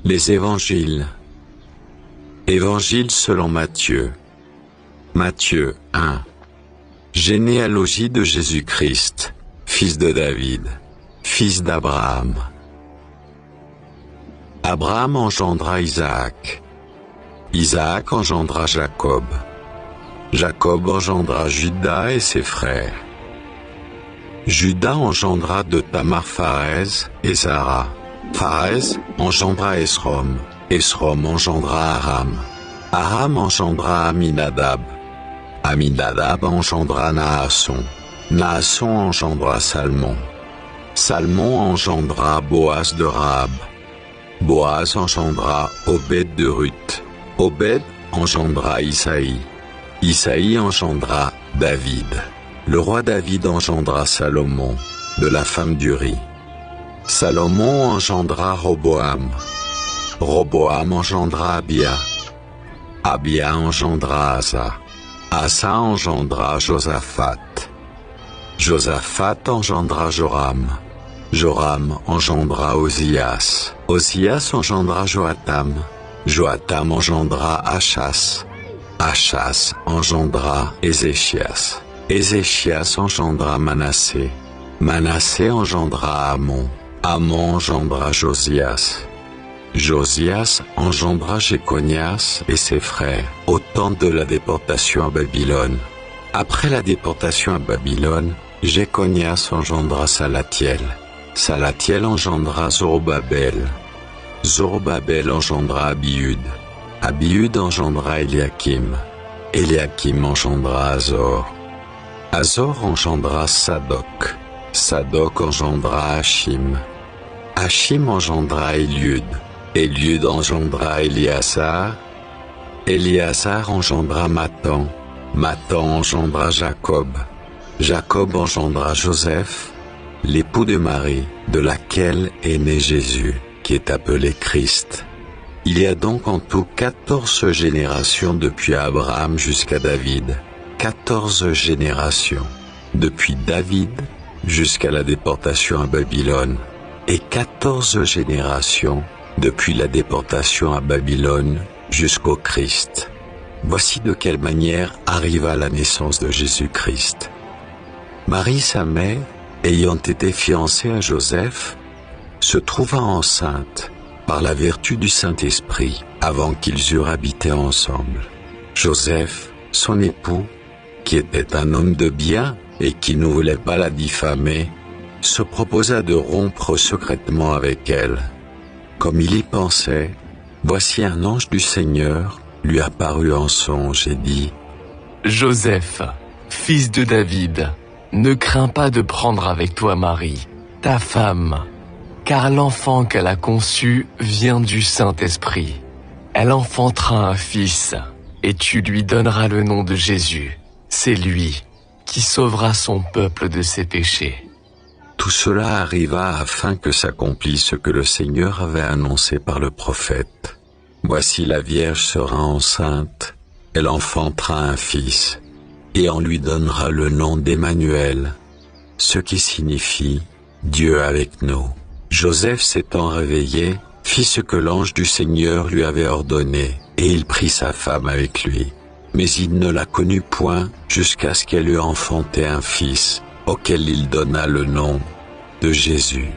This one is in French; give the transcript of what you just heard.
Les évangiles. Évangile selon Matthieu. Matthieu 1. Généalogie de Jésus-Christ, fils de David, fils d'Abraham. Abraham engendra Isaac. Isaac engendra Jacob. Jacob engendra Juda et ses frères. Juda engendra de Tamar Pharez et Zara. Pharez engendra Esrom. Esrom engendra Aram. Aram engendra Aminadab. Aminadab engendra Naasson. Naasson engendra Salmon. Salmon engendra Boaz de Rahab. Boaz engendra Obed de Ruth. Obed engendra Isaïe. Isaïe engendra David. Le roi David engendra Salomon, de la femme d'Uri. Salomon engendra Roboam. Roboam engendra Abia. Abia engendra Asa. Asa engendra Josaphat. Josaphat engendra Joram. Joram engendra Ozias. Ozias engendra Joatam. Joatam engendra Achas. Achas engendra Ézéchias. Ézéchias engendra Manassé. Manassé engendra Amon. Amon engendra Josias. Josias engendra Jéconias et ses frères, au temps de la déportation à Babylone. Après la déportation à Babylone, Jéconias engendra Salatiel. Salatiel engendra Zorobabel. Zorobabel engendra Abiud. Abiud engendra Eliakim. Eliakim engendra Azor. Azor engendra Sadoc. Sadoc engendra Hachim. Hachim engendra Eliud. Eliud engendra Éliasar. Éliasar engendra Mathan. Mathan engendra Jacob. Jacob engendra Joseph, l'époux de Marie, de laquelle est né Jésus, qui est appelé Christ. Il y a donc en tout 14 générations depuis Abraham jusqu'à David. 14 générations, depuis David jusqu'à la déportation à Babylone, et 14 générations depuis la déportation à Babylone jusqu'au Christ. Voici de quelle manière arriva la naissance de Jésus-Christ. Marie, sa mère, ayant été fiancée à Joseph, se trouva enceinte par la vertu du Saint-Esprit avant qu'ils eurent habité ensemble. Joseph, son époux, qui était un homme de bien et qui ne voulait pas la diffamer, se proposa de rompre secrètement avec elle. Comme il y pensait, voici un ange du Seigneur lui apparut en songe et dit : Joseph, fils de David, ne crains pas de prendre avec toi Marie, ta femme, car l'enfant qu'elle a conçu vient du Saint-Esprit. Elle enfantera un fils, et tu lui donneras le nom de Jésus. C'est lui qui sauvera son peuple de ses péchés. Tout cela arriva afin que s'accomplisse ce que le Seigneur avait annoncé par le prophète. Voici la Vierge sera enceinte, elle enfantera un fils, et on lui donnera le nom d'Emmanuel, ce qui signifie Dieu avec nous. Joseph s'étant réveillé, fit ce que l'ange du Seigneur lui avait ordonné, et il prit sa femme avec lui. Mais il ne la connut point jusqu'à ce qu'elle eût enfanté un fils, auquel il donna le nom de Jésus.